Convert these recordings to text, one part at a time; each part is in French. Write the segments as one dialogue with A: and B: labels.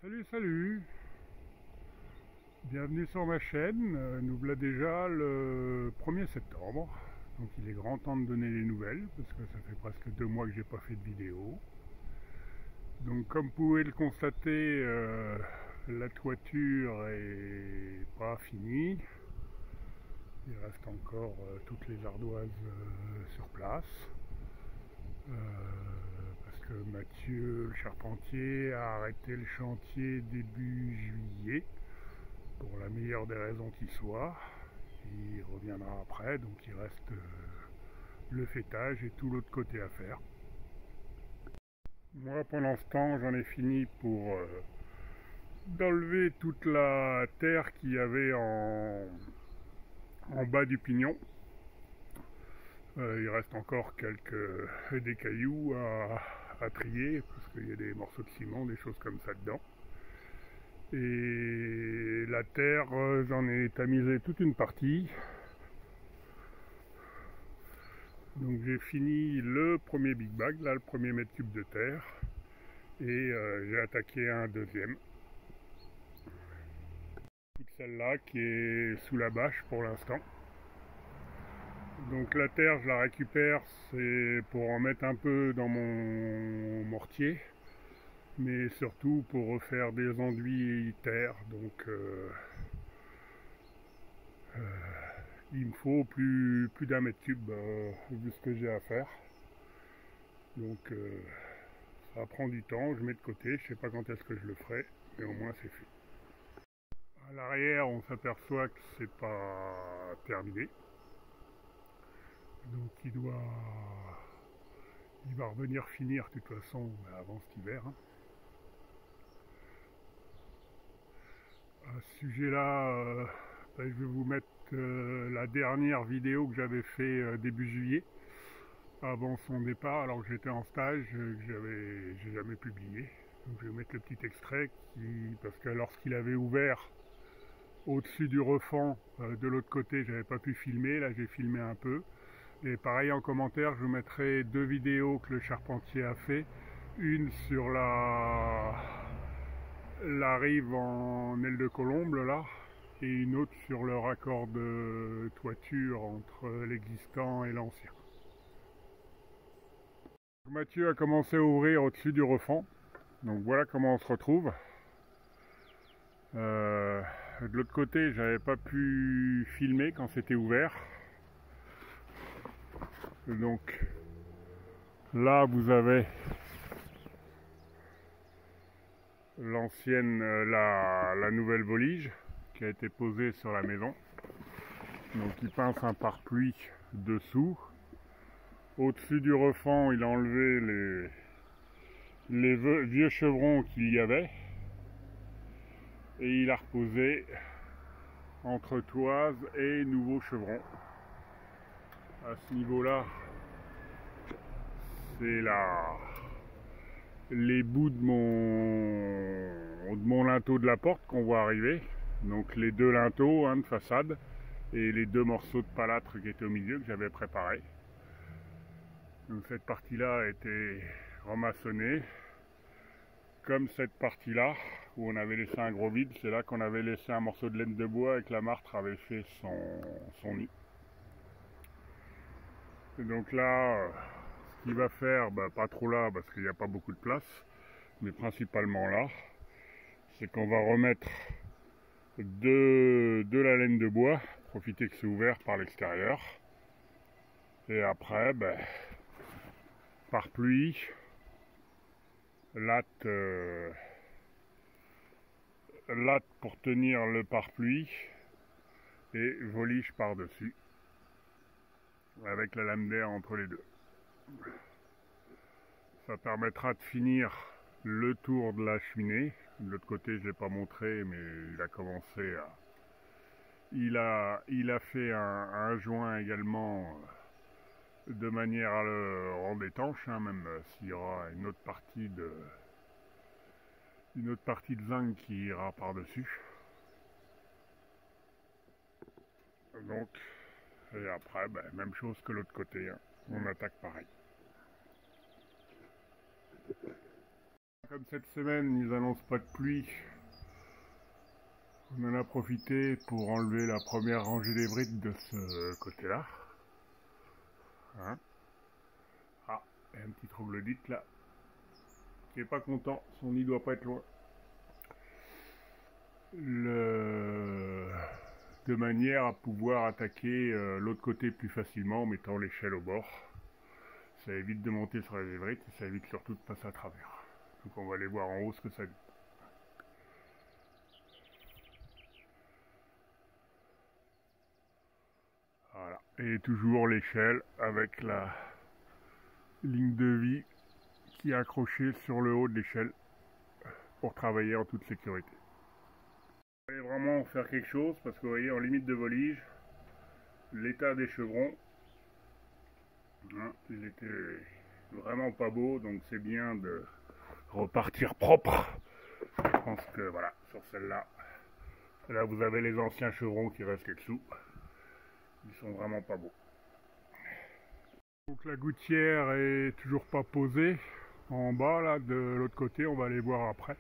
A: Salut, bienvenue sur ma chaîne. Nous voilà déjà le 1er septembre, donc il est grand temps de donner les nouvelles parce que ça fait presque 2 mois que j'ai pas fait de vidéo. Donc comme vous pouvez le constater, la toiture est pas finie. Il reste encore toutes les ardoises sur place. Parce que Mathieu, le charpentier, a arrêté le chantier début juillet, pour la meilleure des raisons qui soit. Il reviendra après, donc il reste le fêtage et tout l'autre côté à faire. Moi, pendant ce temps, j'en ai fini pour d'enlever toute la terre qu'il y avait en bas du pignon. Il reste encore des cailloux à trier, parce qu'il y a des morceaux de ciment, des choses comme ça dedans. Et la terre, j'en ai tamisé toute une partie. Donc j'ai fini le premier big bag, là, le premier mètre cube de terre, et j'ai attaqué un deuxième. Toute celle-là qui est sous la bâche pour l'instant. Donc la terre, je la récupère, c'est pour en mettre un peu dans mon mortier, mais surtout pour refaire des enduits terre. Donc il me faut plus d'un mètre cube vu ce que j'ai à faire. Donc ça prend du temps, je mets de côté, je sais pas quand est-ce que je le ferai, mais au moins c'est fait. À l'arrière, on s'aperçoit que c'est pas terminé. Donc il va revenir finir de toute façon avant cet hiver. À ce sujet-là, je vais vous mettre la dernière vidéo que j'avais fait début juillet, avant son départ, alors que j'étais en stage, que j'ai jamais publié. Donc je vais vous mettre le petit extrait parce que lorsqu'il avait ouvert au-dessus du refend de l'autre côté, j'avais pas pu filmer, là j'ai filmé un peu. Et pareil, en commentaire, je vous mettrai 2 vidéos que le charpentier a fait. Une sur la rive en aile de colombe, là, et une autre sur le raccord de toiture entre l'existant et l'ancien. Mathieu a commencé à ouvrir au-dessus du refend. Donc voilà comment on se retrouve. De l'autre côté, j'avais pas pu filmer quand c'était ouvert. Donc là, vous avez l'ancienne, la nouvelle volige qui a été posée sur la maison. Donc il pince un pare-pluie dessous. Au-dessus du refend, il a enlevé les vieux chevrons qu'il y avait. Et il a reposé entre toise et nouveaux chevrons. À ce niveau-là, c'est les bouts de mon linteau de la porte qu'on voit arriver. Donc les 2 linteaux de façade et les 2 morceaux de palâtre qui étaient au milieu que j'avais préparés. Donc cette partie-là a été remaçonnée. Comme cette partie-là, où on avait laissé un gros vide, c'est là qu'on avait laissé un morceau de laine de bois et que la martre avait fait son nid. Et donc là, ce qu'il va faire, pas trop là parce qu'il n'y a pas beaucoup de place, mais principalement là, c'est qu'on va remettre de la laine de bois, profiter que c'est ouvert par l'extérieur, et après, par pluie, latte pour tenir le pare-pluie et volige par-dessus, avec la lame d'air entre les deux. Ça permettra de finir le tour de la cheminée. De l'autre côté, je ne l'ai pas montré, mais il a commencé à... Il a fait un joint également de manière à le rendre étanche, même s'il y aura une autre partie de zinc qui ira par-dessus. Donc, et après, même chose que l'autre côté, on attaque pareil. Comme cette semaine, ils annoncent pas de pluie, on en a profité pour enlever la première rangée des briques de ce côté-là. Hein, ah, et un petit troglodyte là, qui est pas content, son nid doit pas être loin. De manière à pouvoir attaquer l'autre côté plus facilement en mettant l'échelle au bord. Ça évite de monter sur les briques et ça évite surtout de passer à travers. Donc on va aller voir en haut ce que ça dit. Voilà. Et toujours l'échelle avec la ligne de vie qui est accrochée sur le haut de l'échelle pour travailler en toute sécurité. Il fallait vraiment faire quelque chose parce que vous voyez en limite de volige, l'état des chevrons, hein, ils étaient vraiment pas beaux, donc c'est bien de repartir propre. Je pense que voilà, sur celle-là, là vous avez les anciens chevrons qui restent dessous. Ils sont vraiment pas beaux. Donc la gouttière est toujours pas posée en bas là, de l'autre côté, on va aller voir après.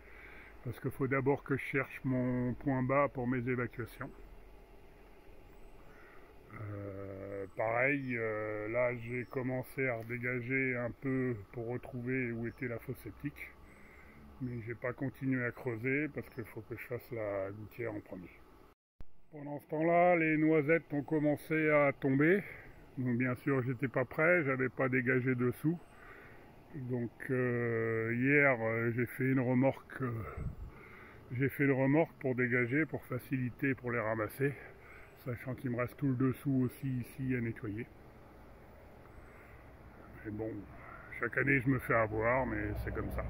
A: Parce qu'il faut d'abord que je cherche mon point bas pour mes évacuations. Pareil, là j'ai commencé à redégager un peu pour retrouver où était la fosse septique. Mais j'ai pas continué à creuser parce qu'il faut que je fasse la gouttière en premier. Pendant ce temps-là, les noisettes ont commencé à tomber. Donc bien sûr, j'étais pas prêt, j'avais pas dégagé dessous. Donc hier, j'ai fait une remorque. J'ai fait une remorque pour dégager, pour faciliter, pour les ramasser, sachant qu'il me reste tout le dessous aussi ici à nettoyer. Mais bon, chaque année je me fais avoir, mais c'est comme ça.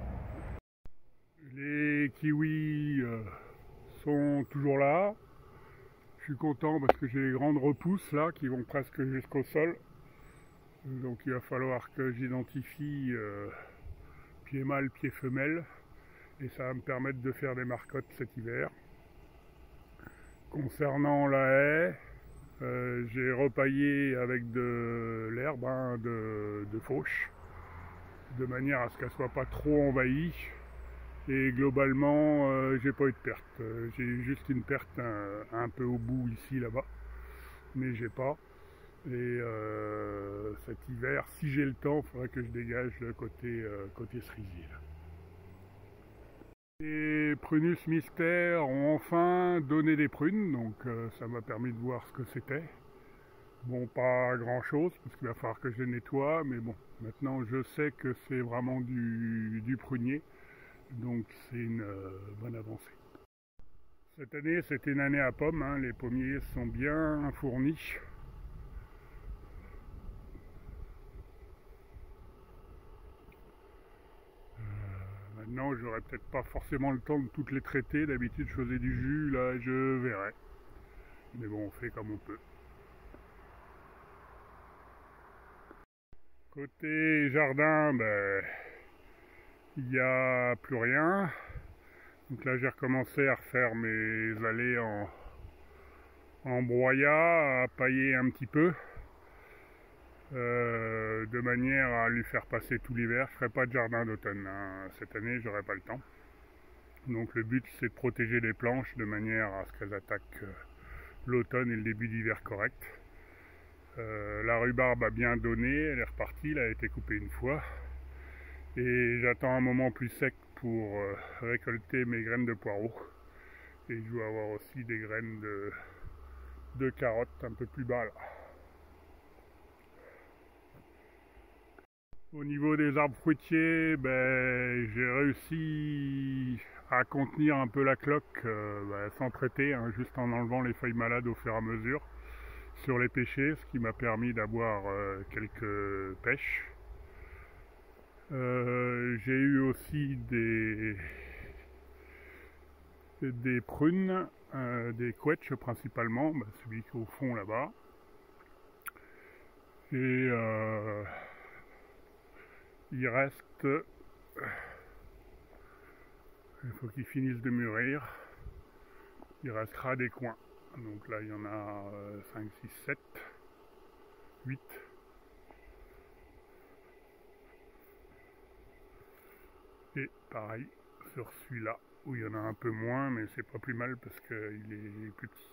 A: Les kiwis sont toujours là. Je suis content parce que j'ai les grandes repousses là qui vont presque jusqu'au sol. Donc il va falloir que j'identifie pied mâle, pied femelle. Et ça va me permettre de faire des marcottes cet hiver. Concernant la haie, j'ai repaillé avec de l'herbe, hein, de fauche, de manière à ce qu'elle soit pas trop envahie. Et globalement, j'ai pas eu de perte. J'ai juste une perte un peu au bout ici, là-bas, mais j'ai pas. Et cet hiver, si j'ai le temps, il faudrait que je dégage le côté cerisier. Les prunus mystères ont enfin donné des prunes, donc ça m'a permis de voir ce que c'était. Bon, pas grand chose, parce qu'il va falloir que je les nettoie, mais bon, maintenant je sais que c'est vraiment du prunier, donc c'est une bonne avancée. Cette année, c'était une année à pommes, hein, les pommiers sont bien fournis. Maintenant, j'aurais peut-être pas forcément le temps de toutes les traiter. D'habitude, je faisais du jus, là, je verrai. Mais bon, on fait comme on peut. Côté jardin, ben, il n'y a plus rien. Donc là, j'ai recommencé à refaire mes allées en broyat, à pailler un petit peu. De manière à lui faire passer tout l'hiver. Je ne ferai pas de jardin d'automne, hein. Cette année, j'aurai pas le temps. Donc le but, c'est de protéger les planches de manière à ce qu'elles attaquent l'automne et le début d'hiver correct. La rhubarbe a bien donné, elle est repartie, elle a été coupée une fois. Et j'attends un moment plus sec pour récolter mes graines de poireaux. Et je dois avoir aussi des graines de carottes un peu plus bas là. Au niveau des arbres fruitiers, ben, j'ai réussi à contenir un peu la cloque sans traiter, hein, juste en enlevant les feuilles malades au fur et à mesure sur les pêchers, ce qui m'a permis d'avoir quelques pêches. J'ai eu aussi des prunes, des quetches principalement, ben, celui qui est au fond là-bas. Et il reste, il faut qu'ils finissent de mûrir, il restera des coins. Donc là il y en a 5, 6, 7, 8. Et pareil sur celui-là, où il y en a un peu moins, mais c'est pas plus mal parce qu'il est plus petit.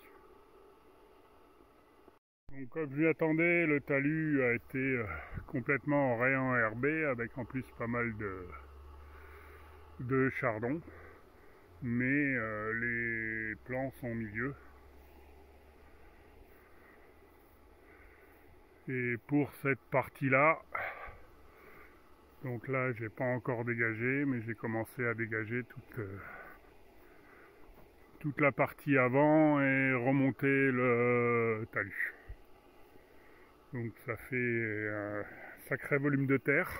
A: Donc comme je m'y attendais, le talus a été complètement réenherbé, avec en plus pas mal de chardon, mais les plants sont au milieu. Et pour cette partie-là, donc là j'ai pas encore dégagé, mais j'ai commencé à dégager toute la partie avant et remonter le talus. Donc ça fait un sacré volume de terre.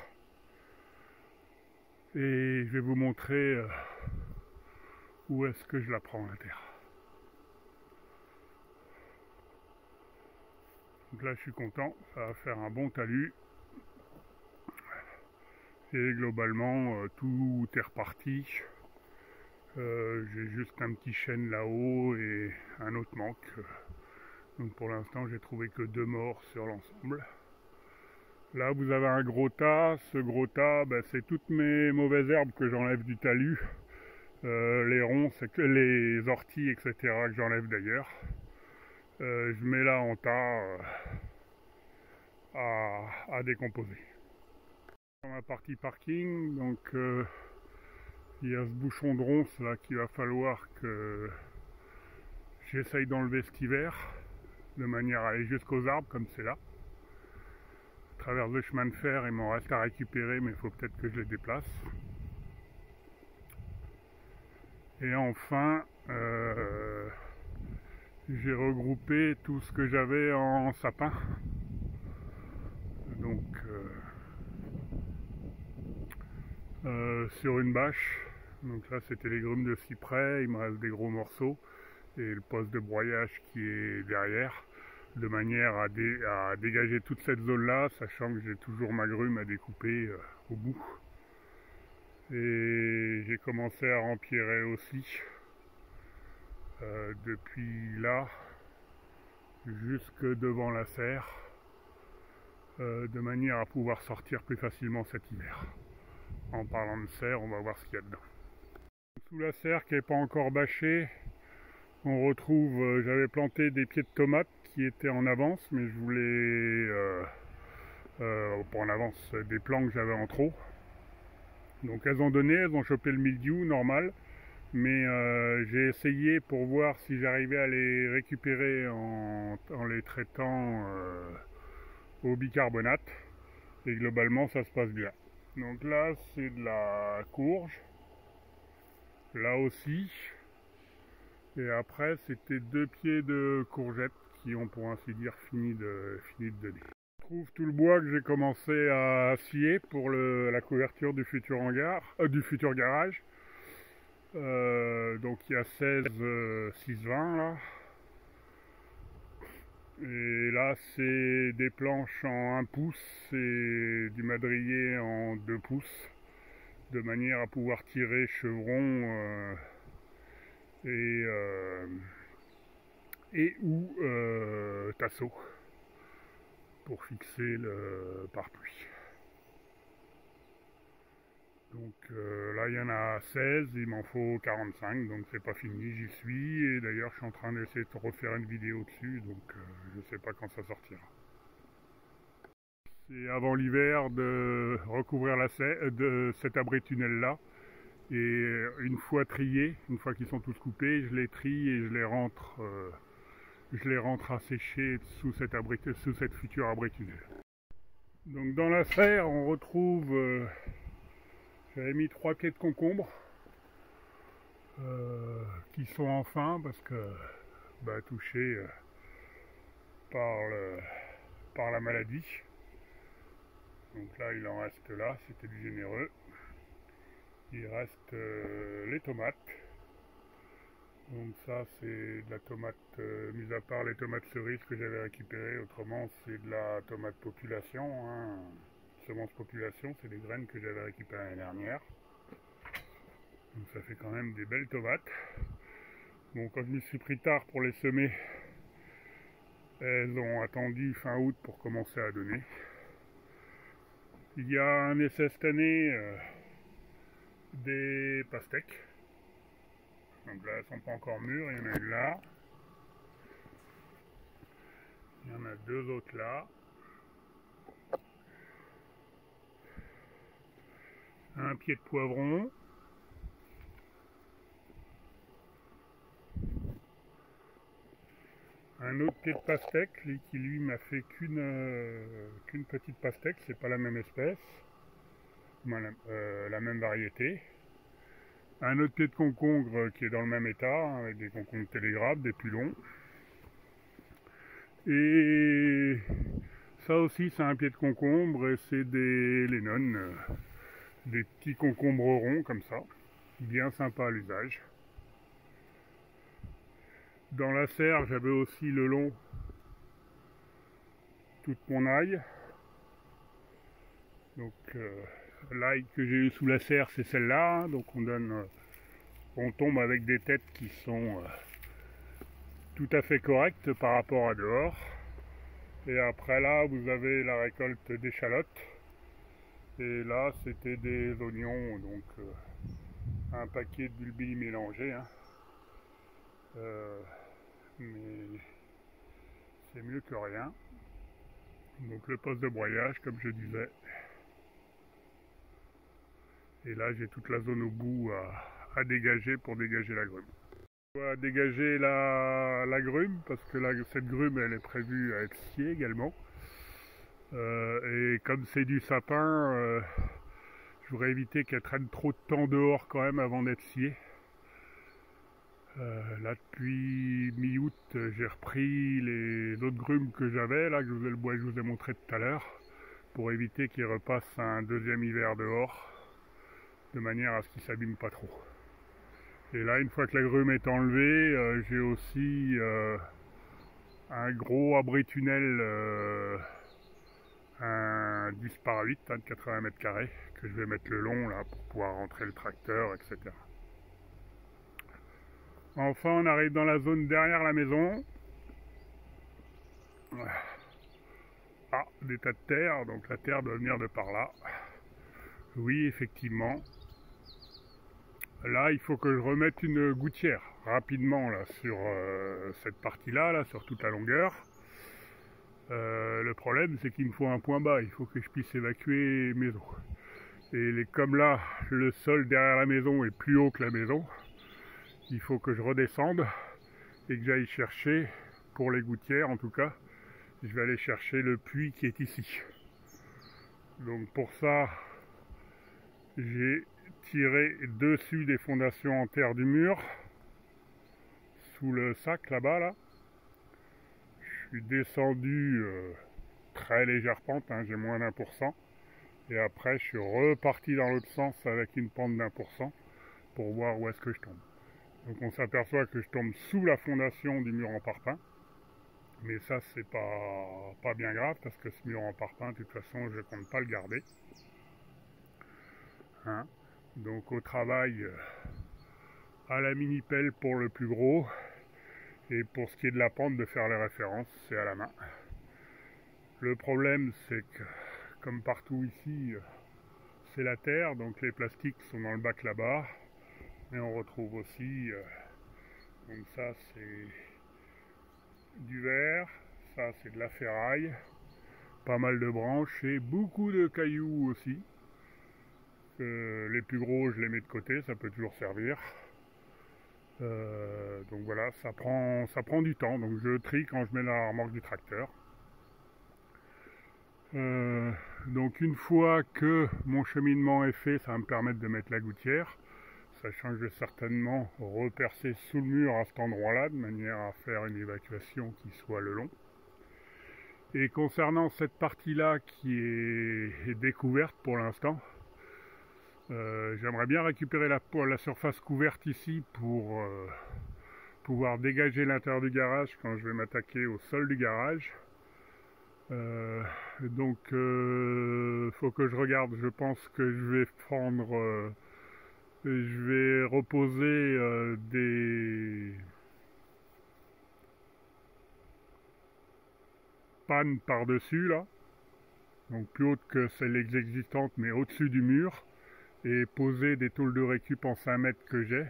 A: Et je vais vous montrer où est-ce que je la prends la terre. Donc là je suis content, ça va faire un bon talus. Et globalement tout est reparti. J'ai juste un petit chêne là-haut et un autre manque. Donc pour l'instant j'ai trouvé que 2 morts sur l'ensemble. Là vous avez un gros tas. Ce gros tas, c'est toutes mes mauvaises herbes que j'enlève du talus. Les ronces, les orties, etc. que j'enlève d'ailleurs. Je mets là en tas à décomposer. Dans ma partie parking, donc il y a ce bouchon de ronces là qu'il va falloir que j'essaye d'enlever cet hiver, de manière à aller jusqu'aux arbres comme c'est là. À travers le chemin de fer, il m'en reste à récupérer, mais il faut peut-être que je les déplace. Et enfin, j'ai regroupé tout ce que j'avais en sapin. Donc sur une bâche. Donc là c'était les grumes de cyprès, il me reste des gros morceaux et le poste de broyage qui est derrière, de manière à dégager toute cette zone là, sachant que j'ai toujours ma grume à découper au bout. Et j'ai commencé à empirer aussi depuis là jusque devant la serre, de manière à pouvoir sortir plus facilement cet hiver. En parlant de serre, on va voir ce qu'il y a dedans. Sous la serre qui n'est pas encore bâchée, on retrouve, j'avais planté des pieds de tomates qui étaient en avance, mais je voulais, pas en avance, des plants que j'avais en trop. Donc elles ont donné, elles ont chopé le mildiou normal, mais j'ai essayé pour voir si j'arrivais à les récupérer en les traitant au bicarbonate, et globalement ça se passe bien. Donc là c'est de la courge, là aussi, et après c'était 2 pieds de courgettes qui ont pour ainsi dire fini de donner. Je trouve tout le bois que j'ai commencé à scier pour la couverture du futur hangar, du futur garage. Donc il y a 16 620 là. Et là c'est des planches en 1 pouce et du madrier en 2 pouces, de manière à pouvoir tirer chevron et ou tasseau pour fixer le pare-pluie. Donc là il y en a 16, il m'en faut 45, donc c'est pas fini, j'y suis, et d'ailleurs je suis en train d'essayer de refaire une vidéo dessus, donc je sais pas quand ça sortira. C'est avant l'hiver de recouvrir de cet abri tunnel là, et une fois triés, une fois qu'ils sont tous coupés, je les trie et je les rentre à sécher sous cette future abri tunnel. Donc dans la serre on retrouve, j'avais mis 3 pieds de concombre qui sont en fin parce que touchés par la maladie. Donc là il en reste là, c'était du généreux. Il reste les tomates. Donc ça c'est de la tomate, mis à part les tomates cerises que j'avais récupérées, autrement c'est de la tomate population, hein. Semence population, c'est des graines que j'avais récupérées l'année dernière. Donc ça fait quand même des belles tomates. Bon, quand je me suis pris tard pour les semer, elles ont attendu fin août pour commencer à donner. Il y a un essai cette année des pastèques. Donc là, elles sont pas encore mûres, il y en a une là. Il y en a deux autres là. Un pied de poivron. Un autre pied de pastèque qui lui m'a fait qu'une petite pastèque, c'est pas la même espèce, la même variété. Un autre pied de concombre qui est dans le même état, avec des concombres télégraphes, des plus longs. Et ça aussi c'est un pied de concombre et c'est des Lennon, des petits concombres ronds comme ça, bien sympa à l'usage. Dans la serre, j'avais aussi le long toute mon ail. Donc l'ail que j'ai eu sous la serre, c'est celle-là. Donc on tombe avec des têtes qui sont tout à fait correctes par rapport à dehors. Et après là, vous avez la récolte d'échalotes. Et là, c'était des oignons, donc un paquet de bulbilles mélangés. Hein. Mais c'est mieux que rien. Donc le poste de broyage, comme je disais. Et là, j'ai toute la zone au bout à dégager pour dégager la grume. On va dégager la grume parce que cette grume, elle est prévue à être sciée également. Et comme c'est du sapin, je voudrais éviter qu'elle traîne trop de temps dehors quand même avant d'être sciée. Là depuis mi-août, j'ai repris les autres grumes que j'avais, là que le bois que je vous ai montré tout à l'heure, pour éviter qu'ils repassent un deuxième hiver dehors, de manière à ce qu'ils ne s'abîment pas trop. Et là, une fois que la grume est enlevée, j'ai aussi un gros abri-tunnel, un 10 par 8 de 80 mètres carrés, que je vais mettre le long là pour pouvoir rentrer le tracteur, etc. Enfin, on arrive dans la zone derrière la maison. Ah, des tas de terre, donc la terre doit venir de par là. Oui, effectivement. Là, il faut que je remette une gouttière rapidement là sur cette partie-là, là, sur toute la longueur. Le problème, c'est qu'il me faut un point bas. Il faut que je puisse évacuer mes eaux. Et comme là, le sol derrière la maison est plus haut que la maison, il faut que je redescende et que j'aille chercher, pour les gouttières en tout cas, je vais aller chercher le puits qui est ici. Donc pour ça, j'ai tiré dessus des fondations en terre du mur, sous le sac là-bas là. Je suis descendu très légère pente, hein, j'ai moins d'1%. Et après je suis reparti dans l'autre sens avec une pente d'1% pour voir où est-ce que je tombe. Donc on s'aperçoit que je tombe sous la fondation du mur en parpaing. Mais ça c'est pas bien grave parce que ce mur en parpaing, de toute façon je ne compte pas le garder. Hein. Donc au travail à la mini-pelle pour le plus gros. Et pour ce qui est de la pente, de faire les références, c'est à la main. Le problème c'est que comme partout ici, c'est la terre, donc les plastiques sont dans le bac là-bas. Mais on retrouve aussi, donc ça c'est du verre, ça c'est de la ferraille, pas mal de branches et beaucoup de cailloux aussi. Les plus gros je les mets de côté, ça peut toujours servir. Donc voilà, ça prend du temps, donc je trie quand je mets la remorque du tracteur. Donc une fois que mon cheminement est fait, ça va me permettre de mettre la gouttière, sachant que je vais certainement repercer sous le mur à cet endroit-là, de manière à faire une évacuation qui soit le long. Et concernant cette partie-là qui est découverte pour l'instant, j'aimerais bien récupérer la surface couverte ici pour pouvoir dégager l'intérieur du garage quand je vais m'attaquer au sol du garage. Donc faut que je regarde, je pense que je vais prendre je vais reposer des pannes par-dessus là, donc plus haute que celles existantes mais au-dessus du mur, et poser des tôles de récup en 5 mètres que j'ai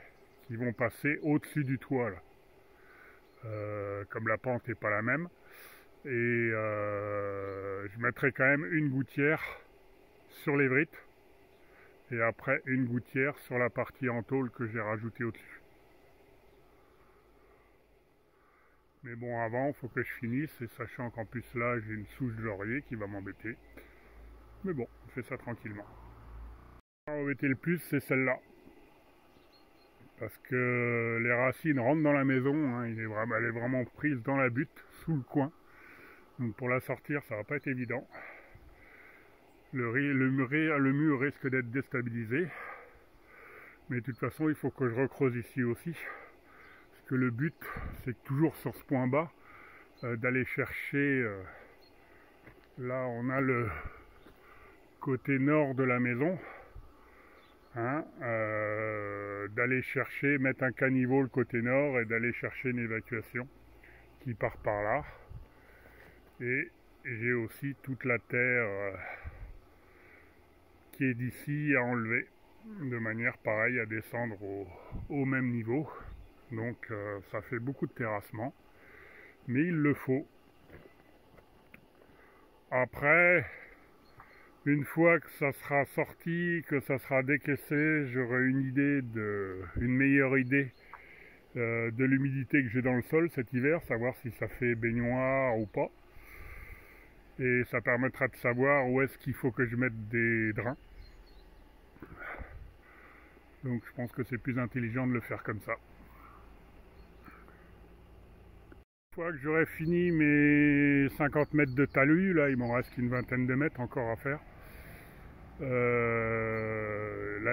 A: qui vont passer au-dessus du toit là. Comme la pente n'est pas la même. Et je mettrai quand même une gouttière sur les briques et après une gouttière sur la partie en tôle que j'ai rajoutée au-dessus. Mais bon, avant, il faut que je finisse, et sachant qu'en plus là, j'ai une souche de laurier qui va m'embêter. Mais bon, on fait ça tranquillement. Ce qui va m'embêter le plus, c'est celle-là. Parce que les racines rentrent dans la maison, hein, elle est vraiment prise dans la butte, sous le coin. Donc pour la sortir, ça va pas être évident. Le mur risque d'être déstabilisé. Mais de toute façon, il faut que je recreuse ici aussi. Parce que le but, c'est toujours sur ce point bas, d'aller chercher... là, on a le côté nord de la maison. Hein, d'aller chercher, mettre un caniveau le côté nord et d'aller chercher une évacuation qui part par là. Et j'ai aussi toute la terre qui est d'ici à enlever, de manière pareille à descendre au même niveau. Donc ça fait beaucoup de terrassement, mais il le faut. Après, une fois que ça sera sorti, que ça sera décaissé, j'aurai une meilleure idée de l'humidité que j'ai dans le sol cet hiver, savoir si ça fait baignoire ou pas. Et ça permettra de savoir où est-ce qu'il faut que je mette des drains. Donc je pense que c'est plus intelligent de le faire comme ça. Une fois que j'aurai fini mes 50 mètres de talus, là il m'en reste une vingtaine de mètres encore à faire. La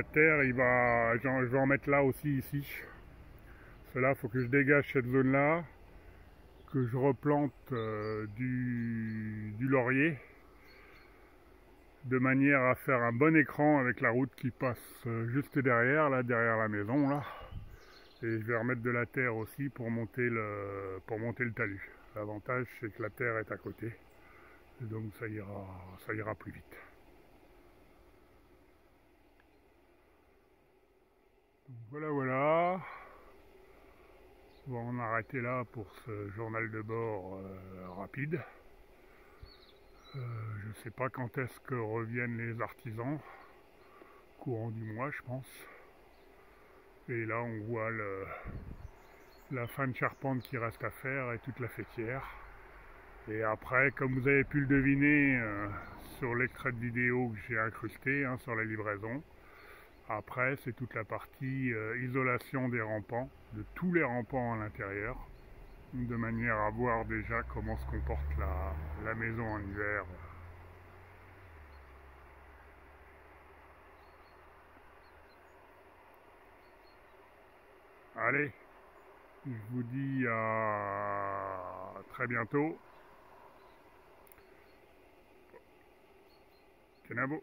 A: terre, je vais en mettre là aussi, ici. Cela, il faut que je dégage cette zone-là, que je replante du laurier, de manière à faire un bon écran avec la route qui passe juste derrière, là, derrière la maison, là. Et je vais remettre de la terre aussi pour monter le talus. L'avantage, c'est que la terre est à côté, et donc ça ira plus vite. Donc voilà. On va en arrêter là pour ce journal de bord rapide. Je ne sais pas quand est-ce que reviennent les artisans, courant du mois je pense. Et là on voit la fin de charpente qui reste à faire et toute la faîtière. Et après, comme vous avez pu le deviner sur l'extrait de vidéo que j'ai incrusté sur la livraison, après c'est toute la partie isolation des rampants, de tous les rampants à l'intérieur, de manière à voir déjà comment se comporte la maison en hiver. Allez, je vous dis à très bientôt. Kenavo.